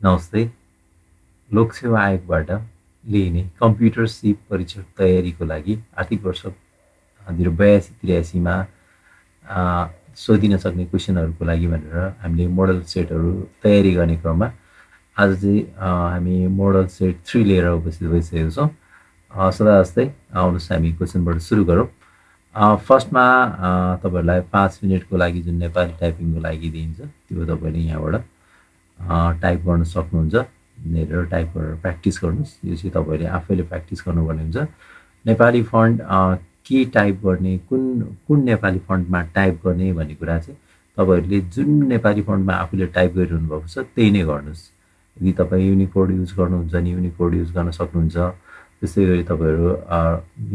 नमस्ते। लोकसेवा आयोगबाट लिइने कम्प्युटर सिप परीक्षा तयारीको लागि आर्थिक वर्ष 2082-83मा सोधिन सक्ने क्वेसनहरूको लागि भनेर हामीले मोडल सेटहरू तयारी गर्ने क्रममा आज चाहिँ हामी मोडल सेट 3 लिएर उपस्थित भइसकेको छौँ। सदा जस्तै आउनुहोस् हामी क्वेसनबाट सुरु गरौँ। फर्स्टमा तपाईँहरूलाई 5 मिनटको लागि जुन नेपाली टाइपिङको लागि दिइन्छ त्यो तपाईँले यहाँबाट टाइप गर्न सक्नुहुन्छ। हेरेर टाइप गरेर प्र्याक्टिस गर्नुहोस्। यो चाहिँ तपाईँले आफैले प्र्याक्टिस गर्नुपर्ने हुन्छ। नेपाली फन्ट के टाइप गर्ने, कुन नेपाली फन्टमा टाइप गर्ने भन्ने कुरा चाहिँ तपाईँहरूले जुन नेपाली फन्टमा आफूले टाइप गरिरहनु भएको छ त्यही नै गर्नुहोस्। यदि तपाईँ युनिकोड युज गर्नुहुन्छ भने युनिकोड युज गर्न सक्नुहुन्छ। त्यस्तै गरी तपाईँहरू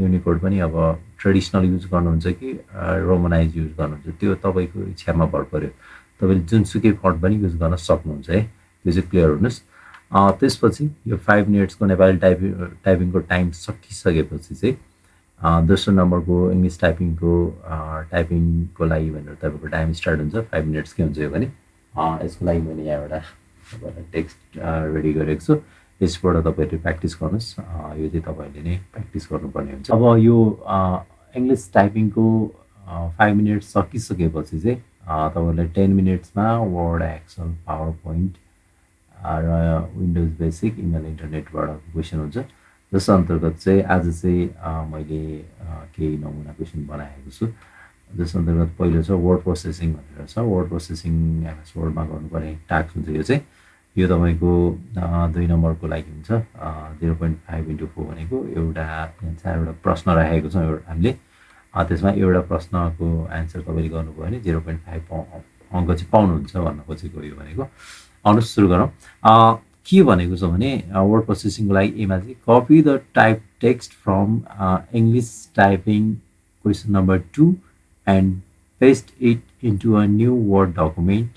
युनिकोड पनि अब ट्रेडिसनल युज गर्नुहुन्छ कि रोमनाइज युज गर्नुहुन्छ त्यो तपाईँको इच्छामा भर पर्यो। तपाईँले जुनसुकै फन्ट पनि युज गर्न सक्नुहुन्छ है, त्यो चाहिँ क्लियर हुनुहोस्। त्यसपछि यो 5 मिनट्सको नेपाली टाइपिङको टाइम सकिसकेपछि चाहिँ दोस्रो नम्बरको इङ्ग्लिस टाइपिङको लागि भनेर तपाईँको टाइम स्टार्ट हुन्छ। 5 मिनट्स के हुन्छ यो भने यसको लागि मैले यहाँबाट तपाईँलाई टेक्स्ट रेडी गरेको छु। यसबाट तपाईँहरूले प्र्याक्टिस गर्नुहोस्। यो चाहिँ तपाईँहरूले नै प्र्याक्टिस गर्नुपर्ने हुन्छ। अब यो इङ्ग्लिस टाइपिङको 5 मिनट्स सकिसकेपछि चाहिँ तपाईँहरूलाई 10 मिनट्समा वर्ड, एक्सेल, पावर पोइन्ट र विन्डोज बेसिक, इमेल, इन्टरनेटबाट क्वेसन हुन्छ। जस अन्तर्गत चाहिँ आज चाहिँ मैले केही नमुना क्वेसन बनाएको छु। जस अन्तर्गत पहिलो छ वर्ड प्रोसेसिङ भनेर छ। वर्ड प्रोसेसिङ एमएस वर्डमा गर्नुपर्ने टास्क हुन्छ। यो तपाईँको 2 नम्बरको लागि हुन्छ। 0.5 × 4 भनेको एउटा 4वटा प्रश्न राखेको छ हामीले। त्यसमा एउटा प्रश्नको एन्सर तपाईँले गर्नुभयो भने 0.5 अङ्क चाहिँ पाउनुहुन्छ भन्न खोजेको यो भनेको। आउनुहोस् सुरु गरौँ। के भनेको छ भने वर्ड प्रोसेसिङको लागि एमा चाहिँ copy the type text from English typing question number 2 and paste it into a new word document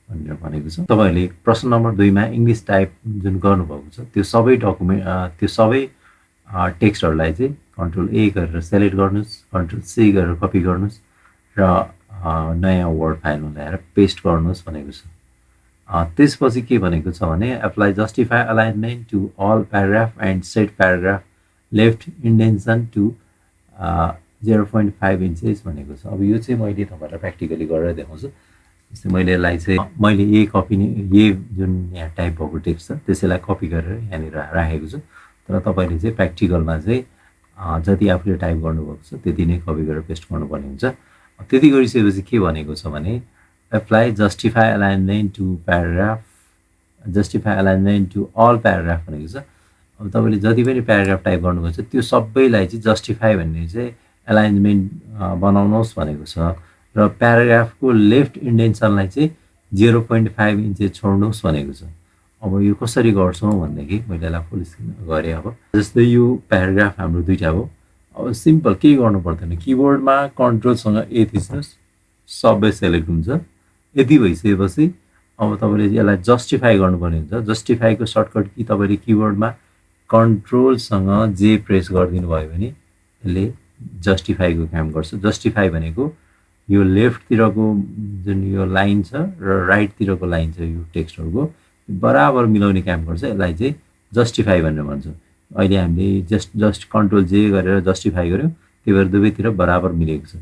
भनेर भनेको छ। तपाईँहरूले प्रश्न नम्बर 2मा इङ्ग्लिस टाइप जुन गर्नुभएको छ त्यो सबै टेक्स्टहरूलाई चाहिँ कन्ट्रोल-A गरेर सेलेक्ट गर्नुहोस्, कन्ट्रोल-C गरेर कपी गर्नुहोस् र नयाँ वर्ड फाइलमा ल्याएर पेस्ट गर्नुहोस् भनेको छ। त्यसपछि के भनेको छ भने apply justify alignment to all paragraph and set paragraph left indentation to 0.5 inches भनेको छ। अब यो चाहिँ मैले तपाईँलाई प्र्याक्टिकली गरेर देखाउँछु। जस्तै मैले यसलाई चाहिँ मैले जुन यहाँ टाइप भएको टेक्स्ट छ त्यसैलाई कपी गरेर यहाँनिर राखेको छु। तर तपाईँले चाहिँ प्र्याक्टिकलमा चाहिँ जति आफूले टाइप गर्नुभएको छ त्यति नै कपी गरेर पेस्ट गर्नुपर्ने हुन्छ। त्यति गरिसकेपछि के भनेको छ भने apply justify alignment to all paragraph भनेको छ। अब तपाईँले जति पनि प्याराग्राफ टाइप गर्नुभएको छ त्यो सबैलाई चाहिँ जस्टिफाई भन्ने चाहिँ एलाइनमेन्ट बनाउनुहोस् भनेको छ र प्याराग्राफको लेफ्ट इन्डेन्सनलाई चाहिँ 0.5 इन्चेस छोड्नुहोस् भनेको छ। अब यो कसरी गर्छौँ भनेदेखि मैले यसलाई फुल स्क्रिन गरेँ। अब जस्तै यो प्याराग्राफ हाम्रो दुईवटा हो। अब सिम्पल केही गर्नु पर्दैन, किबोर्डमा कन्ट्रोलसँग A थिच्नुहोस्, सबै सेलेक्ट हुन्छ। यति भइसकेपछि अब तपाईँले यसलाई जस्टिफाई गर्नुपर्ने हुन्छ। जस्टिफाईको सर्टकट कि तपाईँले किबोर्डमा कन्ट्रोलसँग J प्रेस गरिदिनु भयो भने यसले जस्टिफाईको काम गर्छ। जस्टिफाई भनेको यो लेफ्टतिरको जुन यो लाइन छ र राइटतिरको लाइन छ यो टेक्स्टहरूको बराबर मिलाउने काम गर्छ। यसलाई चाहिँ जस्टिफाई भनेर भन्छ। अहिले हामीले जस्ट कन्ट्रोल-J गरेर जस्टिफाई गऱ्यौँ, त्यही भएर दुवैतिर बराबर मिलेको छ।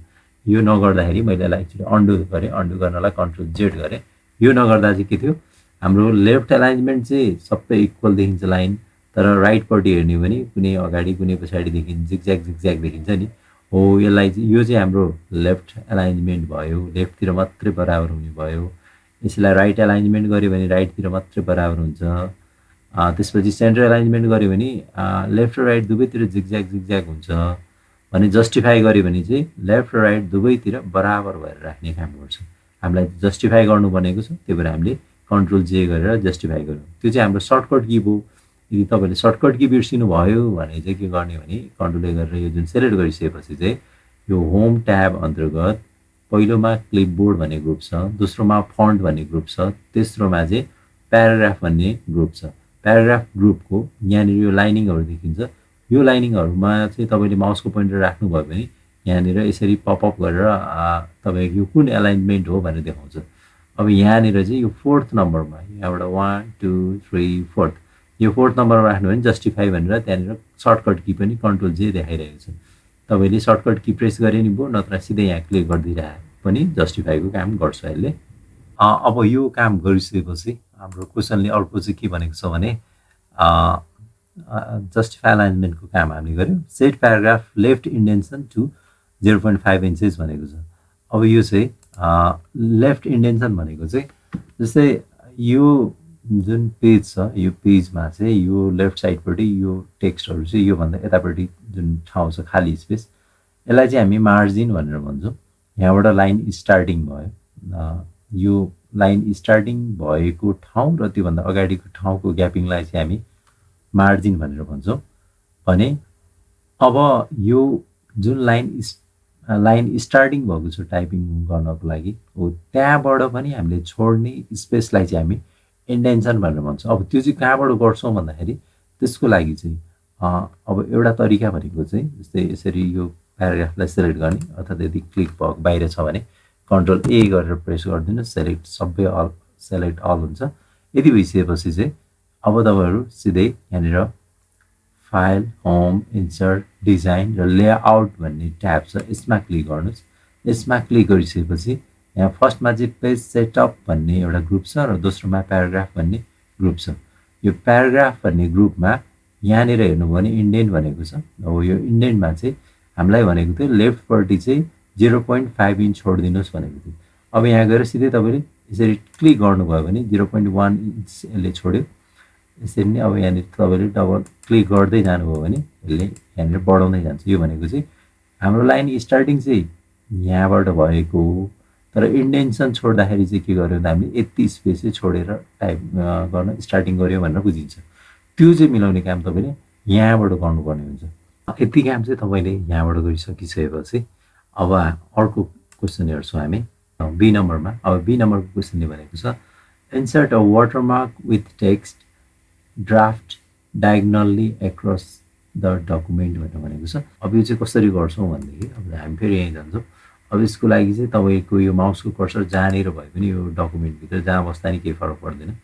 यो नगर्दाखेरि मैले यसलाई एक्चुअली अन्डु गरेँ। अन्डु गर्नलाई कन्ट्रोल-Z गरेँ। यो नगर्दा चाहिँ के थियो, हाम्रो लेफ्ट एलाइनमेन्ट चाहिँ सबै इक्वल देखिन्छ लाइन, तर राइटपट्टि हेर्ने हो भने कुनै अगाडि कुनै पछाडि देखिन्छ, जिगज्याग देखिन्छ नि। हो यसलाई चाहिँ यो चाहिँ हाम्रो लेफ्ट एलाइनमेन्ट भयो, लेफ्टतिर मात्रै बराबर हुने भयो। यसलाई राइट एलाइनमेन्ट गऱ्यो भने राइटतिर मात्रै बराबर हुन्छ। त्यसपछि सेन्टर एलाइनमेन्ट गऱ्यो भने लेफ्ट र राइट दुवैतिर जिगज्याग हुन्छ भने जस्टिफाई गऱ्यो भने चाहिँ लेफ्ट र राइट दुवैतिर बराबर भएर राख्ने काम गर्छ। हामीलाई जस्टिफाई गर्नु भनेको छ, त्यही भएर हामीले कन्ट्रोल-J गरेर जस्टिफाई गऱ्यौँ। त्यो चाहिँ हाम्रो सर्टकट की भयो। यदि तपाईँले सर्टकट की बिर्सिनु भयो भने चाहिँ के गर्ने भने कन्ट्रोल-A गरेर यो जुन सेलेक्ट गरिसकेपछि चाहिँ यो होम ट्याब अन्तर्गत पहिलोमा क्लिपबोर्ड भन्ने ग्रुप छ, दोस्रोमा फन्ट भन्ने ग्रुप छ, तेस्रोमा चाहिँ प्याराग्राफ भन्ने ग्रुप छ। प्याराग्राफ ग्रुपको यहाँनिर यो लाइनिङहरू देखिन्छ। यो लाइनिङहरूमा चाहिँ तपाईँले माउसको पोइन्टर राख्नुभयो भने यहाँनिर यसरी पपअप गरेर तपाईँको यो कुन एलाइनमेन्ट हो भनेर देखाउँछ। अब यहाँनिर चाहिँ यो 4th नम्बरमा यहाँबाट 1 2 3 4th यो 4th नम्बरमा राख्नु भने जस्टिफाई भनेर त्यहाँनिर सर्टकट की पनि कन्ट्रोल जे देखाइरहेको छ तपाईँले सर्टकट की प्रेस गरे नि भयो नत्र सिधै यहाँ क्लिक गरिदिइरहे पनि जस्टिफाईको काम गर्छ यसले अब यो काम गरिसकेपछि हाम्रो क्वेसनले अर्को चाहिँ के भनेको छ भने जस्टिफाई अलाइनमेन्टको काम हामीले गऱ्यौँ set paragraph left indentation to 0.5 inches भनेको छ अब यो चाहिँ लेफ्ट इन्डेन्सन भनेको चाहिँ जस्तै यो जुन पेज छ यो पेजमा चाहिँ यो लेफ्ट साइडपट्टि यो टेक्स्टहरू चाहिँ योभन्दा यतापट्टि जुन ठाउँ छ खाली स्पेस यसलाई चाहिँ हामी मार्जिन भनेर भन्छौँ यहाँबाट लाइन स्टार्टिङ भयो यो लाइन स्टार्टिङ भएको ठाउँ र त्योभन्दा अगाडिको ठाउँको ग्यापिङलाई चाहिँ हामी मार्जिन भनेर भन्छौँ भने अब यो जुन लाइन स्टार्टिङ भएको छ टाइपिङ गर्नको लागि हो त्यहाँबाट पनि हामीले छोड्ने स्पेसलाई चाहिँ हामी इन्डेन्सन भनेर भन्छौँ अब त्यो चाहिँ कहाँबाट गर्छौँ भन्दाखेरि त्यसको लागि चाहिँ अब एउटा तरिका भनेको चाहिँ जस्तै यसरी यो प्याराग्राफलाई सेलेक्ट गर्ने अर्थात् यदि क्लिक भएको बाहिर छ भने कन्ट्रोल ए गरेर प्रेस गरिदिनु सेलेक्ट सबै अल सेलेक्ट अल हुन्छ यदि भइसकेपछि चाहिँ अब तपाईँहरू सिधै यहाँनिर फाइल होम इन्सर्ट डिजाइन र लेआउट भन्ने ट्याब छ यसमा क्लिक गर्नुहोस् यसमा क्लिक गरिसकेपछि यहाँ फर्स्टमा चाहिँ पेज सेटअप भन्ने एउटा ग्रुप छ र दोस्रोमा प्याराग्राफ भन्ने ग्रुप छ यो प्याराग्राफ भन्ने ग्रुपमा यहाँनिर हेर्नुभयो भने इन्डेन्ट भनेको छ अब यो इन्डेन्टमा चाहिँ हामीलाई भनेको थियो लेफ्टपट्टि चाहिँ 0.5 इन्च छोडिदिनुहोस् भनेको थियो अब यहाँ गएर सिधै तपाईँले यसरी क्लिक गर्नुभयो भने 0.1 इन्च यसले छोड्यो यसरी नै अब यहाँनिर तपाईँले डबल क्लिक गर्दै जानुभयो भने यसले यहाँनिर बढाउँदै जान्छ यो भनेको चाहिँ हाम्रो लाइन स्टार्टिङ चाहिँ यहाँबाट भएको हो तर इन्डेन्सन छोड्दाखेरि चाहिँ के गर्यो भने हामीले यति स्पेस चाहिँ छोडेर टाइप गर्न स्टार्टिङ गर्यो भनेर बुझिन्छ त्यो चाहिँ मिलाउने काम तपाईँले यहाँबाट गर्नुपर्ने हुन्छ यति काम चाहिँ तपाईँले यहाँबाट गरिसकिसकेपछि अब अर्को क्वेसन हेर्छौँ हामी बी नम्बरमा अब बी नम्बरको क्वेसनले भनेको छ insert a watermark with text draft diagonally across the document भनेको छ अब यो चाहिँ कसरी गर्छौँ भनेदेखि अब हामी फेरि यहीँ जान्छौँ अब यसको लागि चाहिँ तपाईँको यो माउसको कर्सर जहाँनिर भए पनि यो डकुमेन्टभित्र जहाँ बस्दा नि केही फरक पर्दैन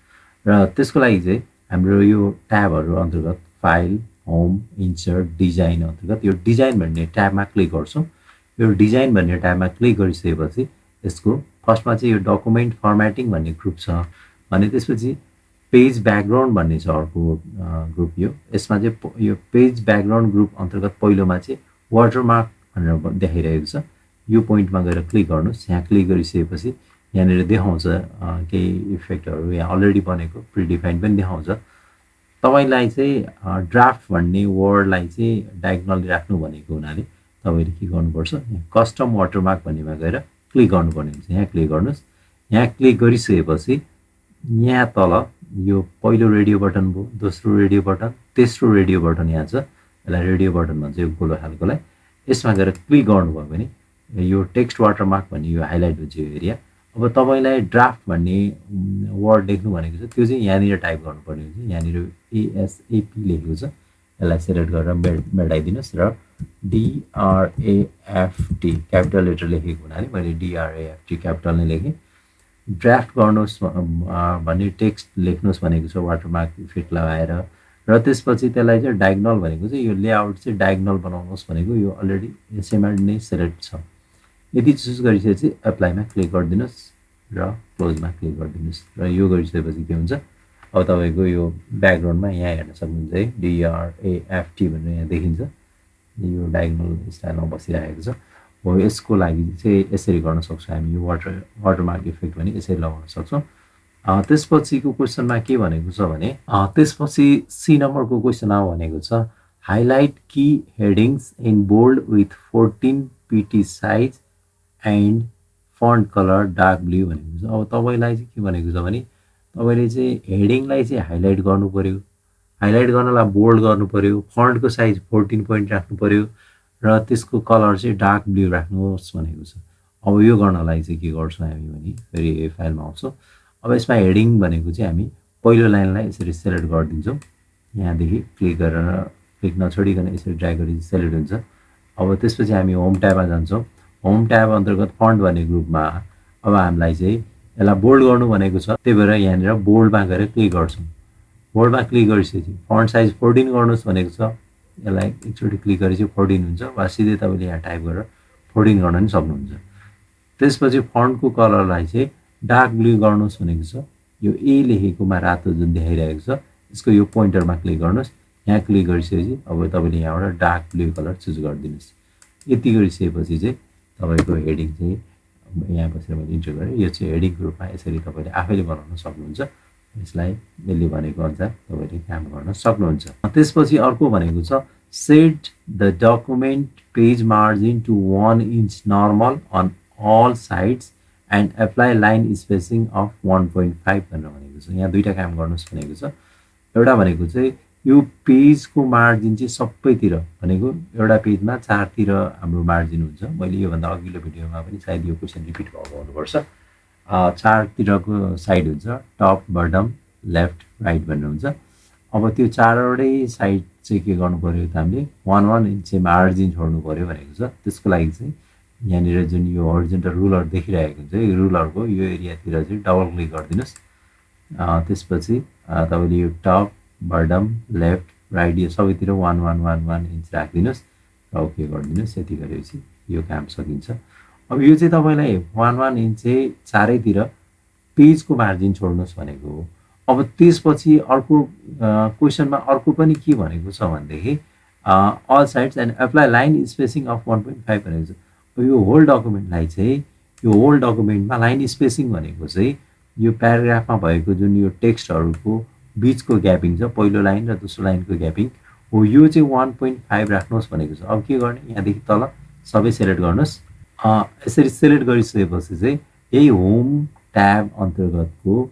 र त्यसको लागि चाहिँ हाम्रो यो ट्याबहरू अन्तर्गत फाइल होम इन्सर्ट डिजाइन अन्तर्गत यो डिजाइन भन्ने ट्याबमा क्लिक गर्छौँ यो डिजाइन भन्ने ट्याबमा क्लिक गरिसकेपछि यसको फर्स्टमा चाहिँ यो डकुमेन्ट फर्मेटिङ भन्ने ग्रुप छ भने त्यसपछि पेज ब्याकग्राउन्ड भन्ने छ अर्को ग्रुप यो यसमा चाहिँ यो पेज ब्याकग्राउन्ड ग्रुप अन्तर्गत पहिलोमा चाहिँ वाटरमार्क भनेर देखाइरहेको छ यो पोइन्टमा गएर क्लिक गर्नुहोस् यहाँ क्लिक गरिसकेपछि यहाँनिर देखाउँछ केही इफेक्टहरू यहाँ अलरेडी बनेको प्रिडिफाइन्ड पनि देखाउँछ तपाईँलाई चाहिँ ड्राफ्ट भन्ने वर्डलाई चाहिँ डायगनल्ली राख्नु भनेको हुनाले तपाईँले के गर्नुपर्छ यहाँ कस्टम वाटरमार्क भन्नेमा गएर क्लिक गर्नुपर्ने हुन्छ यहाँ क्लिक गर्नुहोस् यहाँ क्लिक गरिसकेपछि यहाँ तल यो पहिलो रेडियो बटन भयो दोस्रो रेडियो बटन तेस्रो रेडियो बटन यहाँ छ यसलाई रेडियो बटन भन्छ यो गोलो खालकोलाई यसमा गएर क्लिक गर्नुभयो भने यो टेक्स्ट वाटरमार्क भन्ने यो हाइलाइट हुन्छ यो एरिया अब तपाईँलाई ड्राफ्ट भन्ने वर्ड लेख्नु भनेको छ त्यो चाहिँ यहाँनिर टाइप गर्नुपर्ने हुन्छ यहाँनिर एएसएपी लेखेको छ यसलाई सेलेक्ट गरेर मेटाइदिनुहोस् र डिआरएएफटी क्यापिटल लेटर लेखेको हुनाले मैले डिआरएएफटी क्यापिटल नै लेखेँ ड्राफ्ट गर्नुहोस् भन्ने टेक्स्ट लेख्नुहोस् भनेको छ वाटरमार्क इफेक्ट लगाएर र त्यसपछि त्यसलाई चाहिँ डायगनल भनेको चाहिँ यो लेआउट चाहिँ डायगनल बनाउनुहोस् भनेको यो अलरेडी एसएमएल नै सेलेक्ट छ यदि चुज गरिसकेपछि एप्लाईमा क्लिक गरिदिनुहोस् र क्लोजमा क्लिक गरिदिनुहोस् र यो गरिसकेपछि के हुन्छ अब तपाईँको यो ब्याकग्राउन्डमा यहाँ हेर्न सक्नुहुन्छ है डिआरएएफटी भनेर यहाँ देखिन्छ यो डायगनल स्टाइलमा बसिरहेको छ हो यसको लागि चाहिँ यसरी गर्न सक्छौँ हामी यो वाटरमार्क इफेक्ट पनि यसरी लगाउन सक्छौँ त्यसपछिको क्वेसनमा के भनेको छ भने त्यसपछि सी नम्बरको क्वेसनमा भनेको छ highlight key headings in bold with 14 PT size and font colour dark blue भनेको छ अब तपाईँलाई चाहिँ के भनेको छ भने तपाईँले चाहिँ हेडिङलाई चाहिँ हाइलाइट गर्नु पऱ्यो हाइलाइट गर्नलाई बोल्ड गर्नु पऱ्यो फन्टको साइज 14 पोइन्ट राख्नु पऱ्यो र त्यसको कलर चाहिँ डार्क ब्लू राख्नुहोस् भनेको छ अब यो गर्नलाई चाहिँ के गर्छौँ हामी भने फेरि फाइलमा आउँछौँ अब यसमा हेडिङ भनेको चाहिँ हामी पहिलो लाइनलाई यसरी सेलेक्ट गरिदिन्छौँ यहाँदेखि क्लिक गरेर क्लिक नछोडिकन यसरी ड्र्याग गरी सेलेक्ट हुन्छ अब त्यसपछि हामी होम ट्याबमा जान्छौँ होम ट्याब अन्तर्गत फन्ट भन्ने ग्रुपमा अब हामीलाई चाहिँ यसलाई बोल्ड गर्नु भनेको छ, त्यही भएर यहाँनिर बोल्डमा गएर क्लिक गर्छौँ। बोल्डमा क्लिक गरिसकेपछि फन्ट साइज 14 गर्नुहोस् भनेको छ, यसलाई एकचोटि क्लिक गरेपछि 14 हुन्छ, वा सिधै तपाईँले यहाँ टाइप गरेर 14 गर्न पनि सक्नुहुन्छ। त्यसपछि फन्टको कलरलाई चाहिँ डार्क ब्लू गर्नुहोस् भनेको छ, यो ए लेखेकोमा रातो जुन देखाइरहेको छ यसको यो पोइन्टरमा क्लिक गर्नुहोस्। यहाँ क्लिक गरिसकेपछि अब तपाईँले यहाँबाट डार्क ब्लू कलर चुज गरिदिनुहोस्। यति गरिसकेपछि चाहिँ तपाईँको हेडिङ चाहिँ यहाँ बसेर मैले इन्टर गरेँ, यो चाहिँ हेडिङको रूपमा यसरी तपाईँले आफैले बनाउन सक्नुहुन्छ। यसलाई यसले भनेको अनुसार तपाईँले काम गर्न सक्नुहुन्छ। त्यसपछि अर्को भनेको छ set the document page margin to 1 inch normal on all sides and apply line spacing of 1.5 भनेर भनेको छ। यहाँ दुईवटा काम गर्नुहोस् भनेको छ। एउटा भनेको चाहिँ यो पेजको मार्जिन चाहिँ सबैतिर भनेको एउटा पेजमा चारतिर हाम्रो मार्जिन हुन्छ। मैले योभन्दा अघिल्लो भिडियोमा पनि सायद यो क्वेसन रिपिट भएको हुनुपर्छ। चारतिरको साइड हुन्छ, टप बटम लेफ्ट राइट भनेर हुन्छ। अब त्यो चारवटै साइड चाहिँ के गर्नु पऱ्यो त हामीले 1 इन्च चाहिँ मार्जिन छोड्नु पऱ्यो भनेको छ। त्यसको लागि चाहिँ यहाँनिर जुन यो हरिजन्टल रुलर देखिरहेको हुन्छ यो रुलरको यो एरियातिर चाहिँ डबल क्लिक गरिदिनुहोस्। त्यसपछि तपाईँले यो टप बटम लेफ्ट राइट यो सबैतिर 1 इन्च राखिदिनुहोस् र ओके गरिदिनुहोस्। यति गरेपछि यो काम सकिन्छ। अब यो चाहिँ तपाईँलाई 1 इन्च चाहिँ चारैतिर पेजको मार्जिन छोड्नुहोस् भनेको हो। अब त्यसपछि अर्को क्वेसनमा अर्को पनि के भनेको छ भनेदेखि all sides and apply line spacing of 1.5 भनेको छ। यो होल डकुमेन्टलाई चाहिँ यो होल डकुमेन्टमा लाइन स्पेसिङ भनेको चाहिँ यो प्याराग्राफमा भएको जुन यो टेक्स्टहरूको बिचको ग्यापिङ छ, पहिलो लाइन र दोस्रो लाइनको ग्यापिङ हो, यो चाहिँ 1.5 राख्नुहोस् भनेको छ। अब के गर्ने, यहाँदेखि तल सबै सेलेक्ट गर्नुहोस्। यसरी सेलेक्ट गरिसकेपछि चाहिँ यही होम ट्याब अन्तर्गतको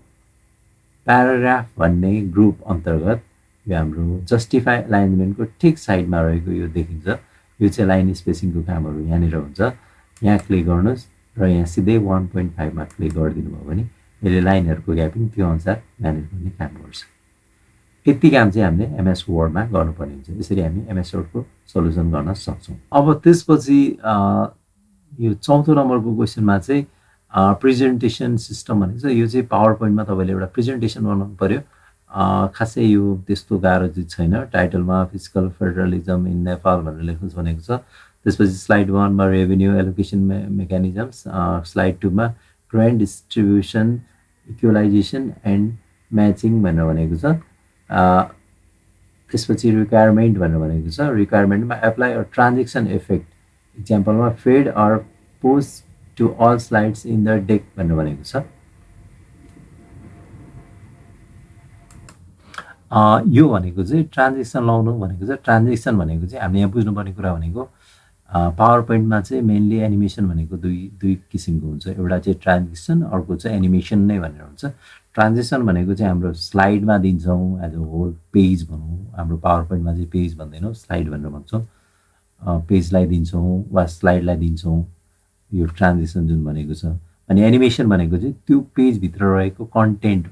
प्याराग्राफ भन्ने ग्रुप अन्तर्गत यो हाम्रो जस्टिफाई अलाइनमेन्टको ठिक साइडमा रहेको यो देखिन्छ। यो चाहिँ लाइन स्पेसिङको कामहरू यहाँनिर हुन्छ। यहाँ क्लिक गर्नुहोस् र यहाँ सिधै 1.5 मा क्लिक गरिदिनु भयो भने यसले लाइनहरूको ग्यापिङ त्यो अनुसार म्यानेज गर्ने काम गर्छ। यति काम चाहिँ हामीले एमएस वर्डमा गर्नुपर्ने हुन्छ। यसरी हामी एमएस वर्डको सल्युसन गर्न सक्छौँ। अब त्यसपछि यो चौथो नम्बरको क्वेसनमा चाहिँ प्रेजेन्टेसन सिस्टम भनेको छ। यो चाहिँ पावर पोइन्टमा तपाईँले एउटा प्रेजेन्टेसन बनाउनु पऱ्यो। खासै यो त्यस्तो गाह्रो चाहिँ छैन। टाइटलमा फिजिकल फेडरलिजम इन नेपाल भनेर लेख्नुहोस् भनेको छ। त्यसपछि स्लाइड 1 मा रेभेन्यू एलोकेसन मेकानिजम्स, स्लाइड 2 मा grand distribution equalization and matching भनेर भनेको छ। त्यसपछि रिक्वायरमेन्ट भनेर भनेको छ। रिक्वायरमेन्टमा एप्लाई अ ट्रान्जेक्सन इफेक्ट, इक्जाम्पलमा fade or post to all slides in the deck भनेर भनेको छ। यो भनेको चाहिँ ट्रान्जेक्सन लाउनु भनेको छ। ट्रान्जेक्सन भनेको चाहिँ हामीले यहाँ बुझ्नुपर्ने कुरा भनेको पावर पोइन्टमा चाहिँ मेनली एनिमेसन भनेको दुई किसिमको हुन्छ। एउटा चाहिँ ट्रान्जेक्सन, अर्को चाहिँ एनिमेसन नै भनेर हुन्छ। ट्रान्जेक्सन भनेको चाहिँ हाम्रो स्लाइडमा दिन्छौँ एज अ होल पेज भनौँ। हाम्रो पावर पोइन्टमा चाहिँ पेज भन्दैनौँ, स्लाइड भनेर भन्छौँ। पेजलाई दिन्छौँ वा स्लाइडलाई दिन्छौँ, यो ट्रान्जेक्सन जुन भनेको छ। अनि एनिमेसन भनेको चाहिँ त्यो पेजभित्र रहेको कन्टेन्ट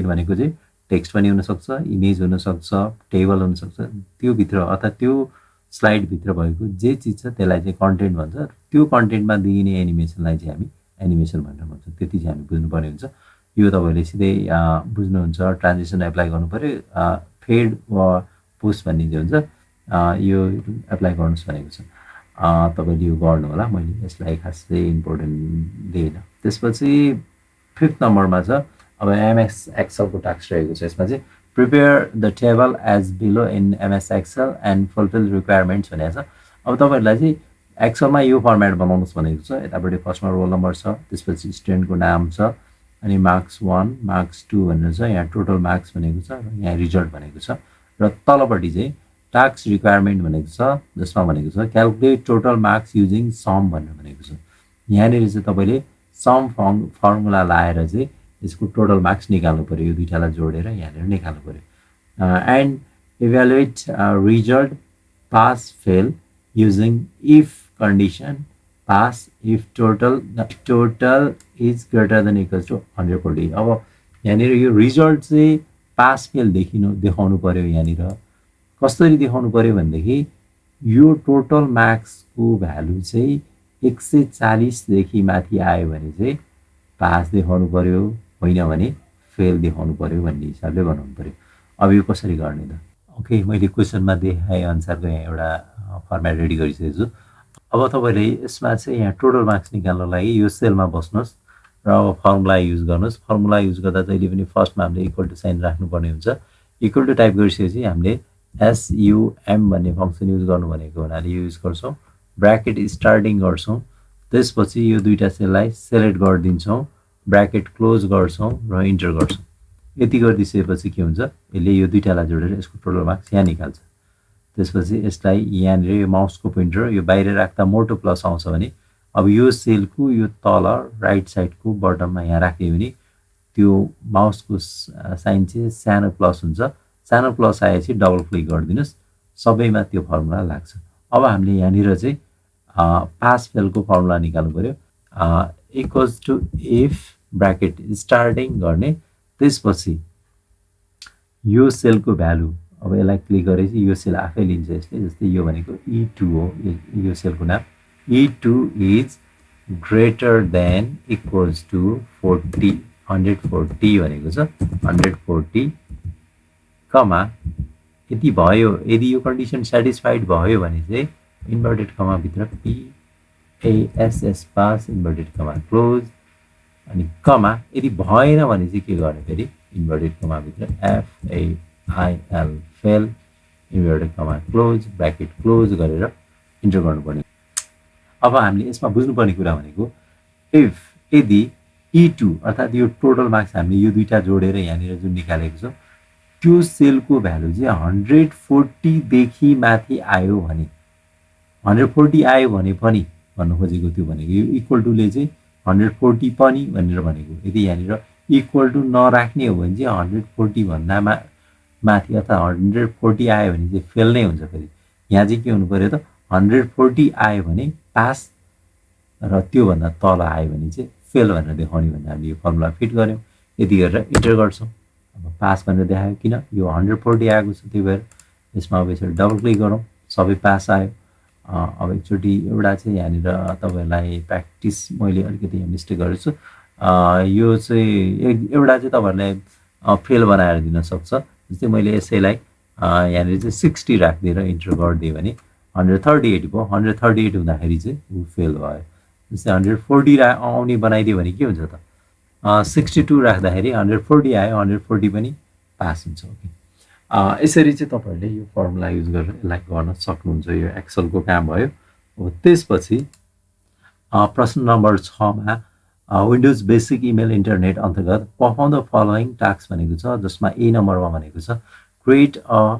भनेको चाहिँ टेक्स्ट पनि हुनसक्छ, इमेज हुनसक्छ, टेबल हुनसक्छ, त्यो भित्र अर्थात् त्यो स्लाइडभित्र भएको जे चिज छ त्यसलाई चाहिँ कन्टेन्ट भन्छ। त्यो कन्टेन्टमा दिइने एनिमेसनलाई चाहिँ हामी एनिमेसन भनेर भन्छौँ। त्यति चाहिँ हामी बुझ्नुपर्ने हुन्छ। यो तपाईँले सिधै बुझ्नुहुन्छ। ट्रान्जेक्सन एप्लाई गर्नु पऱ्यो। फेड वा पोस्ट भन्ने जो हुन्छ यो एप्लाई गर्नुहोस् भनेको छ। तपाईँले यो गर्नु होला। मैले यसलाई खासै इम्पोर्टेन्ट दिएन। त्यसपछि 5th नम्बरमा छ अब एमएस एक्सेलको टास्क रहेको छ। यसमा चाहिँ prepare the table as below in MS Excel and fulfil requirements भनेको छ। अब तपाईँहरूलाई चाहिँ एक्सेलमा यो फर्मेट बनाउनुहोस् भनेको छ। यतापट्टि फर्स्टमा रोल नम्बर छ, त्यसपछि स्टुडेन्टको नाम छ, अनि मार्क्स 1 मार्क्स 2 भनेर छ। यहाँ टोटल मार्क्स भनेको छ र यहाँ रिजल्ट भनेको छ। र तलपट्टि चाहिँ टास्क रिक्वायरमेन्ट भनेको छ, जसमा भनेको छ calculate total marks using sum भनेर भनेको छ। यहाँनिर चाहिँ तपाईँले सम फर्मुला लाएर चाहिँ यसको टोटल मार्क्स निकाल्नु पऱ्यो। यो दुईटालाई जोडेर यहाँनिर निकाल्नु पऱ्यो। And evaluate result pass fail using if condition, pass if total is greater than equals to 100%। अब यहाँनिर यो रिजल्ट चाहिँ पास फेल देखाउनु पऱ्यो। यहाँनिर कसरी देखाउनु पऱ्यो भनेदेखि यो टोटल मार्क्सको भ्यालु चाहिँ 140 देखि माथि आयो भने चाहिँ पास देखाउनु पर्यो, होइन भने फेल देखाउनु पर्यो भन्ने हिसाबले बनाउनु पर्यो। अब यो कसरी गर्ने त? ओके, मैले क्वेसनमा देखाए अनुसारको यहाँ एउटा फर्मेट रेडी गरिसकेको छु। अब तपाईँले यसमा चाहिँ यहाँ टोटल मार्क्स निकाल्नको लागि यो सेलमा बस्नुहोस् र अब फर्मुला युज गर्नुहोस्। फर्मुला युज गर्दा जहिले पनि फर्स्टमा हामीले इक्वल टु साइन राख्नुपर्ने हुन्छ। इक्वल टु टाइप गरिसकेपछि हामीले SUM भन्ने फङ्सन युज गर्नु भनेको हुनाले यो युज गर्छौँ। ब्राकेट स्टार्टिङ गर्छौँ, त्यसपछि यो दुईवटा सेललाई सेलेक्ट गरिदिन्छौँ, ब्राकेट क्लोज गर्छौँ र इन्टर गर्छौँ। यति गरिदिइसकेपछि के हुन्छ, यसले यो दुईवटालाई जोडेर यसको टोटल मार्क्स यहाँ निकाल्छ। त्यसपछि यसलाई यहाँनिर यो माउसको पोइन्टर यो बाहिर राख्दा मोटो प्लस आउँछ भने अब यो सेलको यो तल राइट साइडको बटममा यहाँ राख्यो भने त्यो माउसको साइन चाहिँ सानो प्लस हुन्छ। सानो प्लस आएपछि डबल क्लिक गरिदिनुहोस्, सबैमा त्यो फर्मुला लाग्छ। अब हामीले यहाँनिर चाहिँ पास फेलको फर्मुला निकाल्नु पर्यो। Equals to if bracket starting गर्ने, त्यसपछि यो सेलको भ्यालु अब यसलाई क्लिक गरेपछि यो सेल आफै लिन्छ यसले। जस्तै यो भनेको E2 हो, यो सेलको नाम E2 is greater than equals to 40 140 भनेको छ। 140 कमा यति भयो। यदि यो कन्डिसन सेटिस्फाइड भयो भने चाहिँ इन्भर्टेड कमाभित्र PASS पास इन्भर्टेड कमा क्लोज अनि कमा। यदि भएन भने चाहिँ के गर्ने, फेरि इन्भर्टेड कमाभित्र FAIL फेल इन्भर्टेड कमा क्लोज ब्राकेट क्लोज गरेर इन्टर गर्नुपर्ने। अब हामीले यसमा बुझ्नुपर्ने कुरा भनेको यदि E2 अर्थात् यो टोटल मार्क्स हामीले यो दुईवटा जोडेर यहाँनिर जुन निकालेको छ त्यो सेलको भ्यालु चाहिँ 140 देखि माथि आयो भने 140 आयो भने पनि भन्नु खोजेको त्यो भनेको यो इक्वल टुले चाहिँ 140 पनि भनेर भनेको। यदि यहाँनिर इक्वल टु नराख्ने हो भने चाहिँ 140 भन्दा माथि अथवा 140 आयो भने चाहिँ फेल नै हुन्छ। फेरि यहाँ चाहिँ के हुनु पर्यो त, 140 आयो भने पास र त्योभन्दा तल आयो भने चाहिँ फेल भनेर देखाउने भनेर हामीले यो फर्मुला फिट गऱ्यौँ। यति गरेर इन्टर गर्छौँ। अब पास भनेर देखायो, किन यो 140 आएको छ, त्यही भएर यसमा अब यसरी डबल क्लिक गरौँ, सबै पास आयो। अब एकचोटि एउटा चाहिँ यहाँनिर तपाईँहरूलाई प्र्याक्टिस मैले अलिकति यहाँ मिस्टेक गरेको छु। यो चाहिँ एउटा चाहिँ तपाईँहरूलाई फेल बनाएर दिन सक्छ। जस्तै मैले यसैलाई यहाँनिर चाहिँ 60 राखिदिएर इन्टर गरिदिएँ भने 138 भयो। 138 हुँदाखेरि चाहिँ ऊ फेल भयो। जस्तै 140 आउने बनाइदियो भने के हुन्छ त, 62 राख्दाखेरि 140 आयो, 140 पनि पास हुन्छ। ओके, यसरी चाहिँ तपाईँहरूले यो फर्मुला युज गरेर यसलाई गर्न सक्नुहुन्छ। यो एक्सलको काम भयो। अब त्यसपछि प्रश्न नम्बर 6 मा विन्डोज बेसिक इमेल इन्टरनेट अन्तर्गत पर्फर्म द फलोइङ टास्क भनेको छ, जसमा ए नम्बरमा भनेको छ create a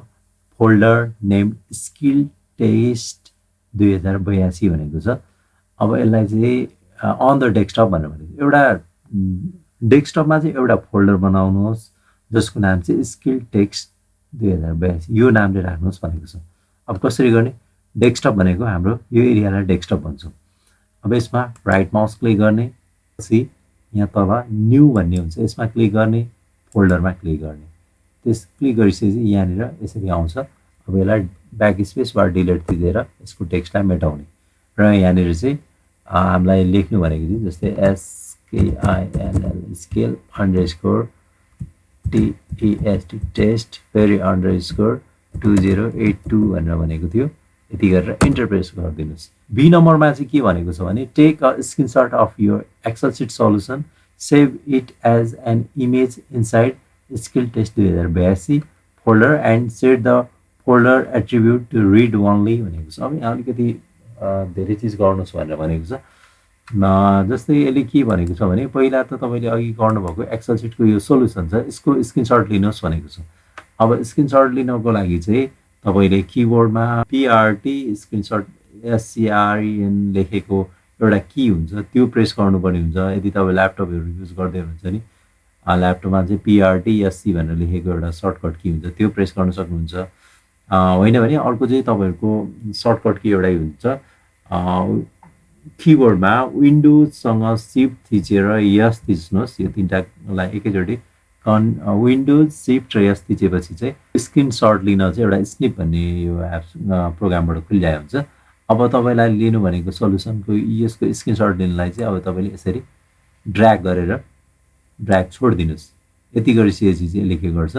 folder name skill test 2082 भनेको छ। अब यसलाई चाहिँ अन द डेस्कटप भनेर भनेको, एउटा डेस्कटपमा चाहिँ एउटा फोल्डर बनाउनुहोस् जसको नाम चाहिँ स्किल टेक्स्ट 2082 यो नामले राख्नुहोस् भनेको छ। अब कसरी गर्ने, डेस्कटप भनेको हाम्रो यो एरियालाई डेस्कटप भन्छौँ। अब यसमा राइट माउस क्लिक गर्ने, पछि यहाँ तल न्यू भन्ने हुन्छ, यसमा क्लिक गर्ने, फोल्डरमा क्लिक गर्ने। त्यस क्लिक गरिसकेपछि यहाँनिर यसरी आउँछ। अब यसलाई ब्याक स्पेस वा डिलिट थिचेर यसको टेक्स्टलाई मेटाउने र यहाँनिर चाहिँ हामीलाई लेख्नु भनेको चाहिँ जस्तै SKILL स्केल _ TEST टेस्ट फेरि _ 2082 भनेर भनेको थियो। यति गरेर इन्टर प्रेस गरिदिनुहोस्। बी नम्बरमा चाहिँ के भनेको छ भने take a screenshot of your Excel sheet solution, save it as an image inside skill test 2082 folder and set the folder attribute to read only भनेको छ। अब यहाँ अलिकति धेरै चिज गर्नुहोस् भनेर भनेको छ। जस्तै यसले के भनेको छ भने पहिला त तपाईँले अघि गर्नुभएको एक्सेल सिटको यो सोल्युसन छ, यसको स्क्रिनसट लिनुहोस् भनेको छ। अब स्क्रिनसट लिनको लागि चाहिँ तपाईँले किबोर्डमा PRT स्क्रिनसट SCREN लेखेको एउटा की हुन्छ, त्यो प्रेस गर्नुपर्ने हुन्छ। यदि तपाईँ ल्यापटपहरू युज गर्दै हुनुहुन्छ नि, ल्यापटपमा चाहिँ PRT SC भनेर लेखेको एउटा सर्टकट की हुन्छ, त्यो प्रेस गर्न सक्नुहुन्छ। होइन भने अर्को चाहिँ तपाईँहरूको सर्टकट की एउटै हुन्छ। किबोर्डमा विन्डोजसँग सिफ्ट थिचेर यस थिच्नुहोस्, यो तिनवटालाई एकैचोटि विन्डोज सिफ्ट र यस थिचेपछि चाहिँ स्क्रिनसट लिन चाहिँ एउटा स्निप भन्ने यो एप्स प्रोग्रामबाट खुलिरहेको हुन्छ। अब तपाईँलाई लिनु भनेको सल्युसनको यसको स्क्रिनसट लिनलाई चाहिँ अब तपाईँले यसरी ड्र्याग गरेर ड्र्याग छोडिदिनुहोस्। यति गरिसकेपछि चाहिँ यसले के गर्छ,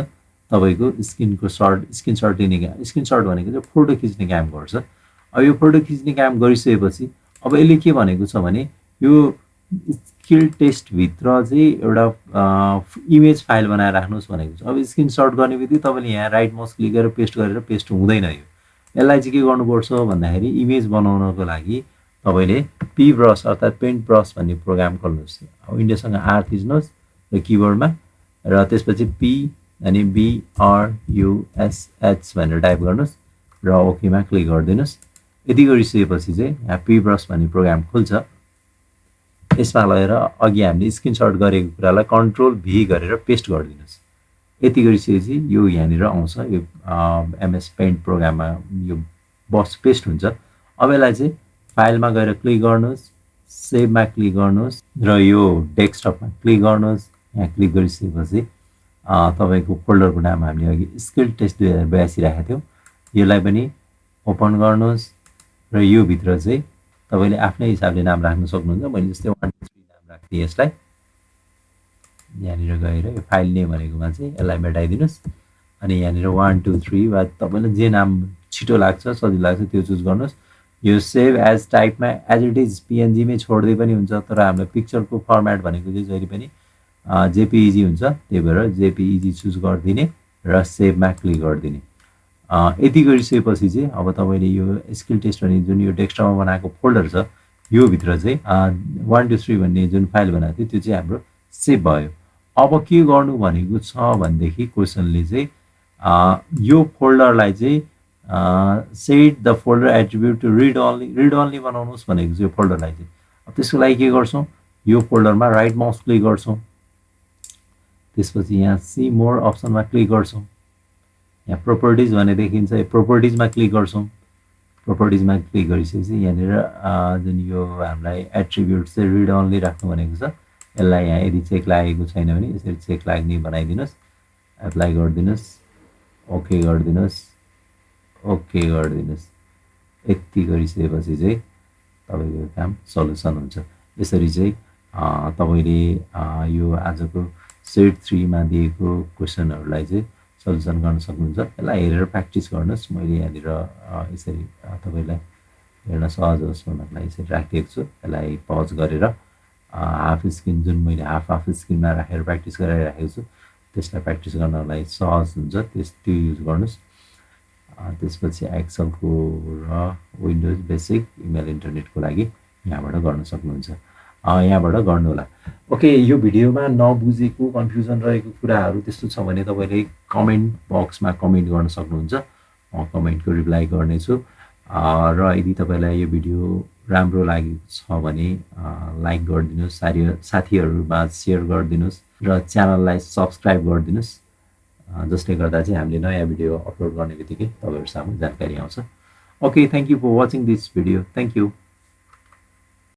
तपाईँको स्क्रिनसट लिने काम, स्क्रिनसट भनेको चाहिँ फोटो खिच्ने काम गर्छ। अब यो फोटो खिच्ने काम गरिसकेपछि अब यसले के भनेको छ भने यो स्किल टेस्टभित्र चाहिँ एउटा इमेज फाइल बनाएर राख्नुहोस् भनेको छ। अब स्क्रिनसट गर्ने बित्तिकै तपाईँले यहाँ राइट माउस क्लिक गरेर पेस्ट हुँदैन। यो यसलाई चाहिँ के गर्नुपर्छ भन्दाखेरि इमेज बनाउनको लागि तपाईँले पी ब्रस अर्थात् पेन्ट ब्रस भन्ने प्रोग्राम खोल्नुहोस्। अब विन्डोसँग आर थिच्नुहोस् र किबोर्डमा, र त्यसपछि पी अनि BRUSH भनेर टाइप गर्नुहोस् र ओकेमा क्लिक गरिदिनुहोस्। यति गरिसकेपछि चाहिँ यहाँ पी ब्रस भन्ने प्रोग्राम खुल्छ। यसमा लगेर अघि हामीले स्क्रिनसट गरेको कुरालाई कन्ट्रोल भी गरेर पेस्ट गरिदिनुहोस्। यति गरिसकेपछि यो यहाँनिर आउँछ, यो MS पेन्ट प्रोग्राममा यो बक्स पेस्ट हुन्छ। अब यसलाई चाहिँ फाइलमा गएर क्लिक गर्नुहोस्, सेभमा क्लिक गर्नुहोस् र यो डेस्कटपमा क्लिक गर्नुहोस्। यहाँ क्लिक गरिसकेपछि तपाईँको फोल्डरको नाम हामीले अघि स्किल टेस्ट 2082 राखेको थियौँ, यसलाई पनि ओपन गर्नुहोस् र यो भित्र चाहिँ तपाईँले आफ्नै हिसाबले नाम राख्न सक्नुहुन्छ। मैले जस्तै 1 2 3 नाम राख्थेँ यसलाई। यहाँनिर गएर यो फाइल नेम भनेकोमा चाहिँ यसलाई मेटाइदिनुहोस् अनि यहाँनिर 1 2 3 वा तपाईँलाई जे नाम छिटो लाग्छ सजिलो लाग्छ त्यो चुज गर्नुहोस्। यो सेभ एज टाइपमा एज इट इज PNG मै छोड्दै पनि हुन्छ, तर हाम्रो पिक्चरको फर्मेट भनेको चाहिँ जहिले पनि JPEG हुन्छ, त्यही भएर JPEG चुज गरिदिने र सेभमा क्लिक गरिदिने। यति गरिसकेपछि चाहिँ अब तपाईँले यो स्किल टेस्ट भन्ने जुन यो डेस्कटपमा बनाएको फोल्डर छ यो भित्र चाहिँ 1 2 3 भन्ने जुन फाइल बनाएको थियो त्यो चाहिँ हाम्रो सेभ भयो। अब के गर्नु भनेको छ भनेदेखि क्वेसनले चाहिँ यो फोल्डरलाई चाहिँ set the folder attribute to read only बनाउनुहोस् भनेको छ यो फोल्डरलाई चाहिँ। अब त्यसको लागि के गर्छौँ, यो फोल्डरमा राइट माउस क्लिक गर्छौँ, त्यसपछि यहाँ सी मोर अप्सनमा क्लिक गर्छौँ, यहाँ प्रोपर्टिज भन्ने देखिन्छ, यो प्रोपर्टिजमा क्लिक गर्छौँ। प्रोपर्टिजमा क्लिक गरिसकेपछि यहाँनिर जुन यो हामीलाई एट्रिब्युट चाहिँ रिड ओन्ली राख्नु भनेको छ यसलाई यहाँ यदि चेक लागेको छैन भने यसरी चेक लाग्ने बनाइदिनुहोस्, एप्लाई गरिदिनुहोस्, ओके गरिदिनुहोस्, ओके गरिदिनुहोस्। यति गरिसकेपछि चाहिँ तपाईँको काम सल्युसन हुन्छ। यसरी चाहिँ तपाईँले यो आजको सेट 3 मा दिएको क्वेसनहरूलाई चाहिँ सल्युसन गर्न सक्नुहुन्छ। यसलाई हेरेर प्र्याक्टिस गर्नुहोस्। मैले यहाँनिर यसरी तपाईँलाई हेर्न सहज होस् भन्नको लागि यसरी राखिदिएको छु। यसलाई पज गरेर हाफ स्क्रिन जुन मैले हाफ स्क्रिनमा राखेर प्र्याक्टिस गराइराखेको छु त्यसलाई प्र्याक्टिस गर्नलाई सहज हुन्छ, त्यो युज गर्नुहोस्। त्यसपछि एक्सलको र विन्डोज बेसिक इमेल इन्टरनेटको लागि यहाँबाट गर्न सक्नुहुन्छ, यहाँबाट गर्नुहोला। ओके, यो भिडियोमा नबुझेको कन्फ्युजन रहेको कुराहरू त्यस्तो छ भने तपाईँले कमेन्ट बक्समा कमेन्ट गर्न सक्नुहुन्छ, म कमेन्टको रिप्लाई गर्नेछु। र यदि तपाईँलाई यो भिडियो राम्रो लागेको छ भने लाइक गरिदिनुहोस्, साथीहरूमा सेयर गरिदिनुहोस् र च्यानललाई सब्सक्राइब गरिदिनुहोस्, जसले गर्दा चाहिँ हामीले नयाँ भिडियो अपलोड गर्ने बित्तिकै तपाईँहरू सामु जानकारी आउँछ। Okay, thank you for watching this video. Thank you.